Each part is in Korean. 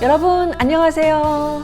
여러분 안녕하세요.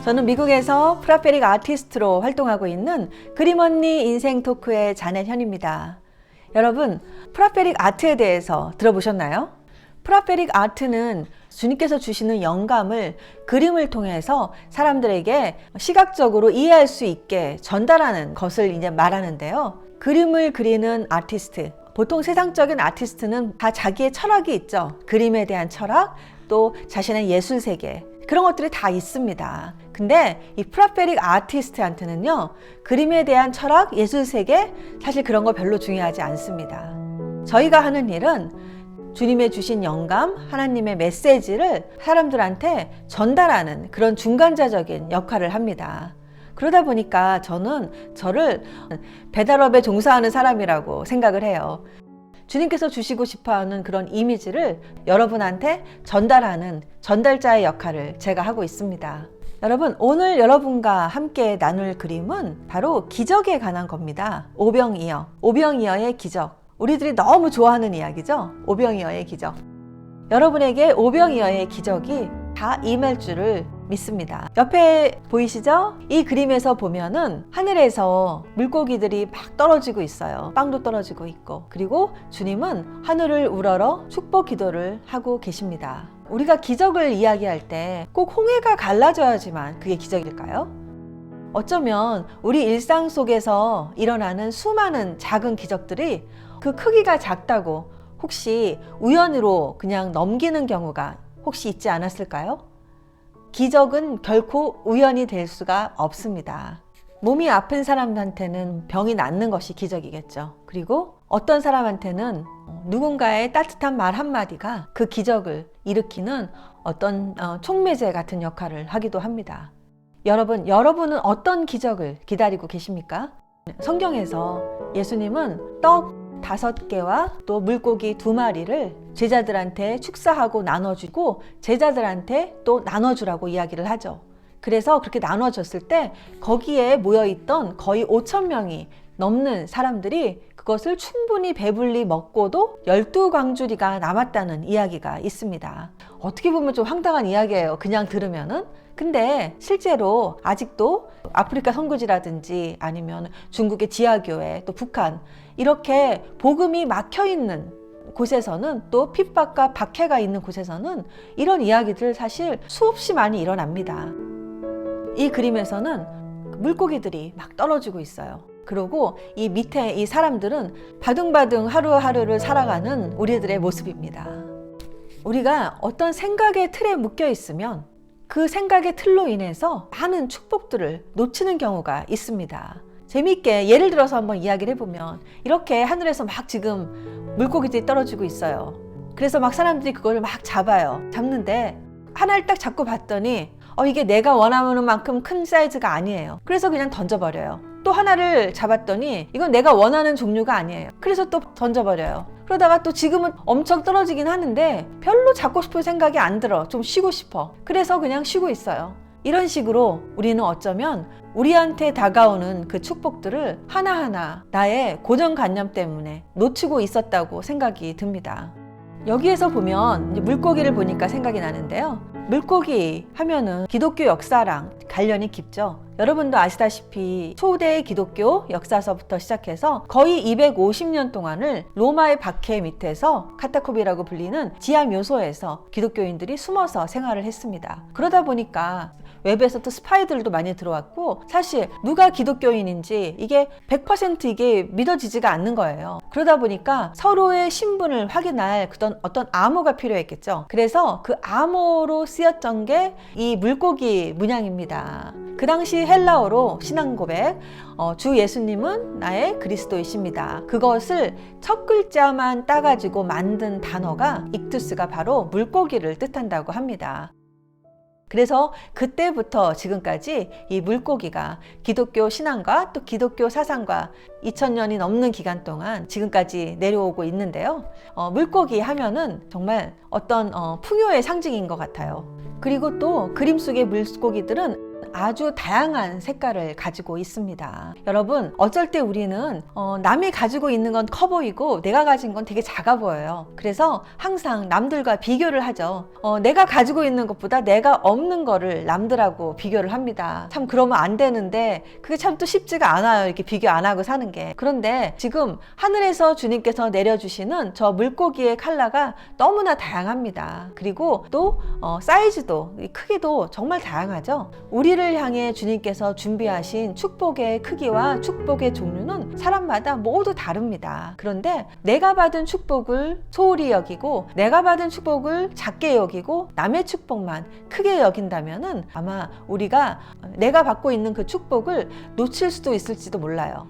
저는 미국에서 프라페릭 아티스트로 활동하고 있는 그림언니 인생 토크의 자넷현입니다. 여러분, 프라페릭 아트에 대해서 들어보셨나요? 프라페릭 아트는 주님께서 주시는 영감을 그림을 통해서 사람들에게 시각적으로 이해할 수 있게 전달하는 것을 이제 말하는데요. 그림을 그리는 아티스트, 보통 세상적인 아티스트는 다 자기의 철학이 있죠. 그림에 대한 철학, 또 자신의 예술 세계, 그런 것들이 다 있습니다. 근데 이 프라페릭 아티스트한테는요, 그림에 대한 철학, 예술 세계, 사실 그런 거 별로 중요하지 않습니다. 저희가 하는 일은 주님의 주신 영감, 하나님의 메시지를 사람들한테 전달하는 그런 중간자적인 역할을 합니다. 그러다 보니까 저는 저를 배달업에 종사하는 사람이라고 생각을 해요. 주님께서 주시고 싶어하는 그런 이미지를 여러분한테 전달하는 전달자의 역할을 제가 하고 있습니다. 여러분, 오늘 여러분과 함께 나눌 그림은 바로 기적에 관한 겁니다. 오병이어, 오병이어의 기적. 우리들이 너무 좋아하는 이야기죠. 오병이어의 기적. 여러분에게 오병이어의 기적이 다 임할 줄을 믿습니다. 옆에 보이시죠? 이 그림에서 보면은 하늘에서 물고기들이 막 떨어지고 있어요. 빵도 떨어지고 있고, 그리고 주님은 하늘을 우러러 축복 기도를 하고 계십니다. 우리가 기적을 이야기할 때 꼭 홍해가 갈라져야지만 그게 기적일까요? 어쩌면 우리 일상 속에서 일어나는 수많은 작은 기적들이 그 크기가 작다고 혹시 우연으로 그냥 넘기는 경우가 혹시 있지 않았을까요? 기적은 결코 우연이 될 수가 없습니다. 몸이 아픈 사람한테는 병이 낫는 것이 기적이겠죠. 그리고 어떤 사람한테는 누군가의 따뜻한 말 한마디가 그 기적을 일으키는 어떤 촉매제 같은 역할을 하기도 합니다. 여러분은 어떤 기적을 기다리고 계십니까? 성경에서 예수님은 떡 5개와 또 물고기 2마리를 제자들한테 축사하고 나눠주고 제자들한테 또 나눠주라고 이야기를 하죠. 그래서 그렇게 나눠줬을 때 거기에 모여있던 거의 5,000명이 넘는 사람들이 그것을 충분히 배불리 먹고도 12광주리가 남았다는 이야기가 있습니다. 어떻게 보면 좀 황당한 이야기예요, 그냥 들으면은. 근데 실제로 아직도 아프리카 선교지라든지 아니면 중국의 지하교회, 또 북한, 이렇게 복음이 막혀있는 곳에서는, 또 핍박과 박해가 있는 곳에서는 이런 이야기들 사실 수없이 많이 일어납니다. 이 그림에서는 물고기들이 막 떨어지고 있어요. 그리고 이 밑에 이 사람들은 바둥바둥 하루하루를 살아가는 우리들의 모습입니다. 우리가 어떤 생각의 틀에 묶여 있으면 그 생각의 틀로 인해서 많은 축복들을 놓치는 경우가 있습니다. 재미있게 예를 들어서 한번 이야기를 해보면, 이렇게 하늘에서 막 지금 물고기들이 떨어지고 있어요. 그래서 막 사람들이 그걸 막 잡는데 하나를 딱 잡고 봤더니 이게 내가 원하는 만큼 큰 사이즈가 아니에요. 그래서 그냥 던져버려요. 또 하나를 잡았더니 이건 내가 원하는 종류가 아니에요. 그래서 또 던져버려요. 그러다가 또 지금은 엄청 떨어지긴 하는데 별로 잡고 싶은 생각이 안 들어. 좀 쉬고 싶어. 그래서 그냥 쉬고 있어요. 이런 식으로 우리는 어쩌면 우리한테 다가오는 그 축복들을 하나하나 나의 고정관념 때문에 놓치고 있었다고 생각이 듭니다. 여기에서 보면 이제 물고기를 보니까 생각이 나는데요. 물고기 하면은 기독교 역사랑 관련이 깊죠. 여러분도 아시다시피 초대 기독교 역사서부터 시작해서 거의 250년 동안을 로마의 박해 밑에서 카타콤이라고 불리는 지하 묘소에서 기독교인들이 숨어서 생활을 했습니다. 그러다 보니까 웹에서 또 스파이들도 많이 들어왔고, 사실 누가 기독교인인지 이게 100% 이게 믿어지지가 않는 거예요. 그러다 보니까 서로의 신분을 확인할 어떤 암호가 필요했겠죠. 그래서 그 암호로 쓰였던 게 이 물고기 문양입니다. 그 당시 헬라어로 신앙 고백, 주 예수님은 나의 그리스도이십니다. 그것을 첫 글자만 따가지고 만든 단어가 익투스가 바로 물고기를 뜻한다고 합니다. 그래서 그때부터 지금까지 이 물고기가 기독교 신앙과 또 기독교 사상과 2000년이 넘는 기간 동안 지금까지 내려오고 있는데요. 물고기 하면은 정말 어떤 풍요의 상징인 것 같아요. 그리고 또 그림 속의 물고기들은 아주 다양한 색깔을 가지고 있습니다. 여러분, 어쩔 때 우리는 남이 가지고 있는 건 커 보이고 내가 가진 건 되게 작아 보여요. 그래서 항상 남들과 비교를 하죠. 내가 가지고 있는 것보다 내가 없는 거를 남들하고 비교를 합니다. 참 그러면 안 되는데 그게 참 또 쉽지가 않아요. 이렇게 비교 안 하고 사는 게. 그런데 지금 하늘에서 주님께서 내려주시는 저 물고기의 컬러가 너무나 다양합니다. 그리고 또 사이즈도, 크기도 정말 다양하죠. 우리를 향해 주님께서 준비하신 축복의 크기와 축복의 종류는 사람마다 모두 다릅니다. 그런데 내가 받은 축복을 소홀히 여기고 내가 받은 축복을 작게 여기고 남의 축복만 크게 여긴다면은 아마 우리가 내가 받고 있는 그 축복을 놓칠 수도 있을지도 몰라요.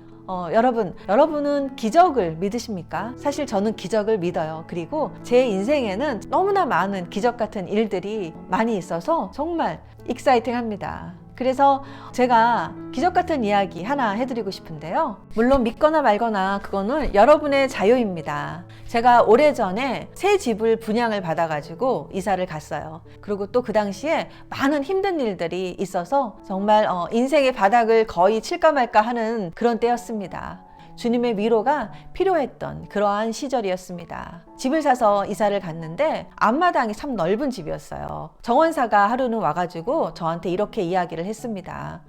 여러분은 기적을 믿으십니까? 사실 저는 기적을 믿어요. 그리고 제 인생에는 너무나 많은 기적 같은 일들이 많이 있어서 정말 익사이팅합니다. 그래서 제가 기적 같은 이야기 하나 해드리고 싶은데요. 물론 믿거나 말거나 그거는 여러분의 자유입니다. 제가 오래전에 새 집을 분양을 받아가지고 이사를 갔어요. 그리고 또 그 당시에 많은 힘든 일들이 있어서 정말 인생의 바닥을 거의 칠까 말까 하는 그런 때였습니다. 주님의 위로가 필요했던 그러한 시절이었습니다. 집을 사서 이사를 갔는데 앞마당이 참 넓은 집이었어요. 정원사가 하루는 와가지고 저한테 이렇게 이야기를 했습니다.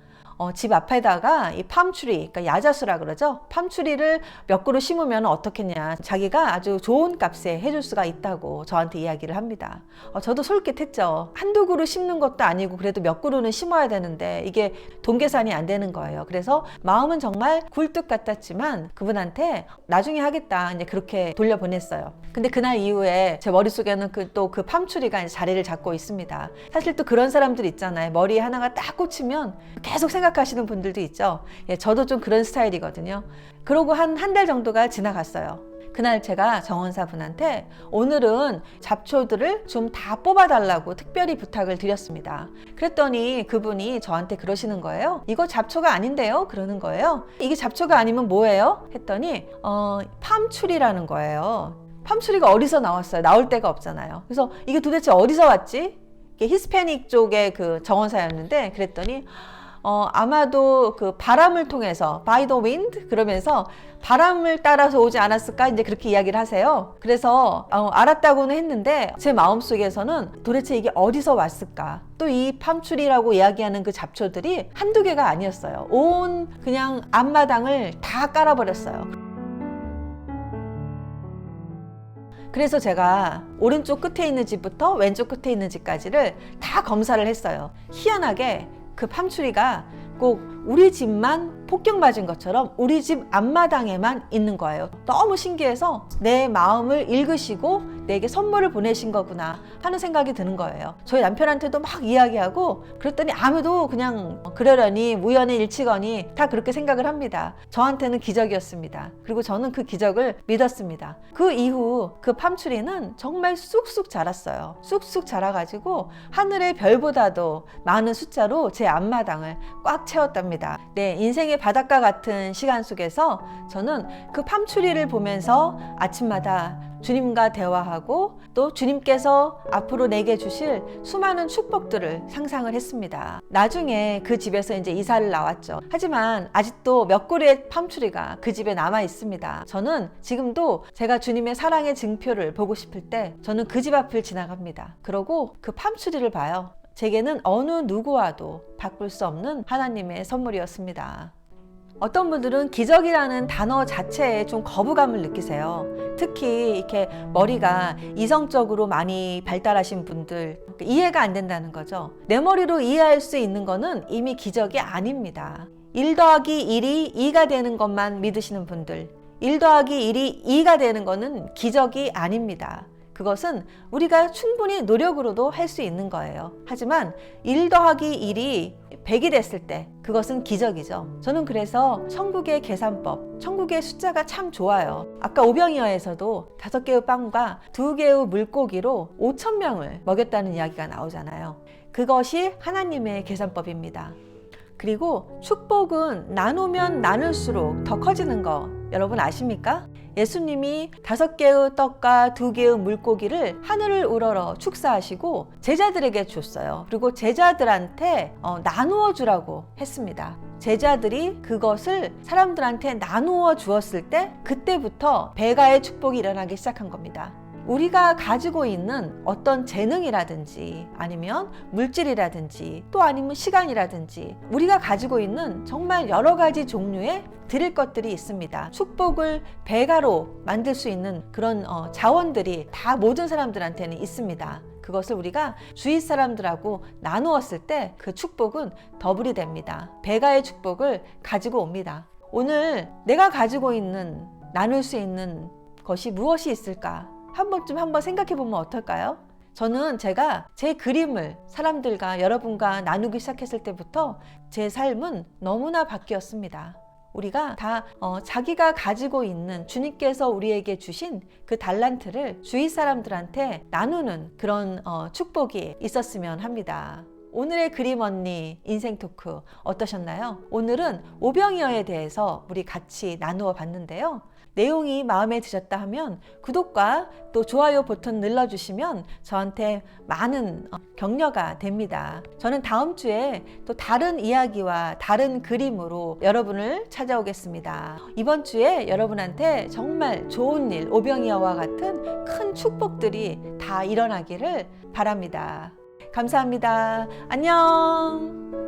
집 앞에다가 이 팜추리, 그러니까 야자수라 그러죠. 팜추리를 몇 그루 심으면 어떻겠냐. 자기가 아주 좋은 값에 해줄 수가 있다고 저한테 이야기를 합니다. 저도 솔깃했죠. 한두 그루 심는 것도 아니고 그래도 몇 그루는 심어야 되는데 이게 돈 계산이 안 되는 거예요. 그래서 마음은 정말 굴뚝 같았지만 그분한테 나중에 하겠다 이제 그렇게 돌려보냈어요. 근데 그날 이후에 제 머릿속에는 또 그 팜추리가 이제 자리를 잡고 있습니다. 사실 또 그런 사람들 있잖아요. 머리에 하나가 딱 꽂히면 계속 생각하시는 분들도 있죠. 예, 저도 좀 그런 스타일이거든요. 그러고 한 달 정도가 지나갔어요. 그날 제가 정원사분한테 오늘은 잡초들을 좀 다 뽑아달라고 특별히 부탁을 드렸습니다. 그랬더니 그분이 저한테 그러시는 거예요. 이거 잡초가 아닌데요? 그러는 거예요. 이게 잡초가 아니면 뭐예요? 했더니 팜추리라는 거예요. 팜추리가 어디서 나왔어요? 나올 데가 없잖아요. 그래서 이게 도대체 어디서 왔지? 이게 히스패닉 쪽의 그 정원사였는데 그랬더니 아마도 그 바람을 통해서 by the wind 그러면서 바람을 따라서 오지 않았을까 이제 그렇게 이야기를 하세요. 그래서 알았다고는 했는데 제 마음속에서는 도대체 이게 어디서 왔을까? 또 이 팜추리라고 이야기하는 그 잡초들이 한두 개가 아니었어요. 온 그냥 앞마당을 다 깔아버렸어요. 그래서 제가 오른쪽 끝에 있는 집부터 왼쪽 끝에 있는 집까지를 다 검사를 했어요. 희한하게 그 팜추리가 꼭 우리 집만 폭격맞은 것처럼 우리 집 앞마당에만 있는 거예요. 너무 신기해서 내 마음을 읽으시고 내게 선물을 보내신 거구나 하는 생각이 드는 거예요. 저희 남편한테도 막 이야기하고 그랬더니 아무도 그냥 그러려니 우연의 일치거니 다 그렇게 생각을 합니다. 저한테는 기적이었습니다. 그리고 저는 그 기적을 믿었습니다. 그 이후 그 팜추리는 정말 쑥쑥 자랐어요. 쑥쑥 자라가지고 하늘의 별보다도 많은 숫자로 제 앞마당을 꽉 채웠답니다. 네, 인생의 바닷가 같은 시간 속에서 저는 그 팜추리를 보면서 아침마다 주님과 대화하고 또 주님께서 앞으로 내게 주실 수많은 축복들을 상상을 했습니다. 나중에 그 집에서 이제 이사를 나왔죠. 하지만 아직도 몇 그루의 팜추리가 그 집에 남아 있습니다. 저는 지금도 제가 주님의 사랑의 증표를 보고 싶을 때 저는 그 집 앞을 지나갑니다. 그러고 그 팜추리를 봐요. 제게는 어느 누구와도 바꿀 수 없는 하나님의 선물이었습니다. 어떤 분들은 기적이라는 단어 자체에 좀 거부감을 느끼세요. 특히 이렇게 머리가 이성적으로 많이 발달하신 분들 이해가 안 된다는 거죠. 내 머리로 이해할 수 있는 거는 이미 기적이 아닙니다. 1 더하기 1이 2가 되는 것만 믿으시는 분들 1 더하기 1이 2가 되는 거는 기적이 아닙니다. 그것은 우리가 충분히 노력으로도 할 수 있는 거예요. 하지만 1 더하기 1이 100이 됐을 때 그것은 기적이죠. 저는 그래서 천국의 계산법, 천국의 숫자가 참 좋아요. 아까 오병이어에서도 5개의 빵과 2개의 물고기로 5,000명을 먹였다는 이야기가 나오잖아요. 그것이 하나님의 계산법입니다. 그리고 축복은 나누면 나눌수록 더 커지는 거 여러분 아십니까? 예수님이 5개의 떡과 2개의 물고기를 하늘을 우러러 축사하시고 제자들에게 줬어요. 그리고 제자들한테 나누어 주라고 했습니다. 제자들이 그것을 사람들한테 나누어 주었을 때 그때부터 배가의 축복이 일어나기 시작한 겁니다. 우리가 가지고 있는 어떤 재능이라든지 아니면 물질이라든지 또 아니면 시간이라든지 우리가 가지고 있는 정말 여러 가지 종류의 드릴 것들이 있습니다. 축복을 배가로 만들 수 있는 그런 자원들이 다 모든 사람들한테는 있습니다. 그것을 우리가 주위 사람들하고 나누었을 때 그 축복은 더블이 됩니다. 배가의 축복을 가지고 옵니다. 오늘 내가 가지고 있는 나눌 수 있는 것이 무엇이 있을까? 한번 생각해 보면 어떨까요? 저는 제가 제 그림을 사람들과 여러분과 나누기 시작했을 때부터 제 삶은 너무나 바뀌었습니다. 우리가 다 자기가 가지고 있는 주님께서 우리에게 주신 그 달란트를 주위 사람들한테 나누는 그런 축복이 있었으면 합니다. 오늘의 그림 언니 인생 토크 어떠셨나요? 오늘은 오병이어에 대해서 우리 같이 나누어 봤는데요. 내용이 마음에 드셨다 하면 구독과 또 좋아요 버튼 눌러주시면 저한테 많은 격려가 됩니다. 저는 다음 주에 또 다른 이야기와 다른 그림으로 여러분을 찾아오겠습니다. 이번 주에 여러분한테 정말 좋은 일, 오병이어와 같은 큰 축복들이 다 일어나기를 바랍니다. 감사합니다. 안녕.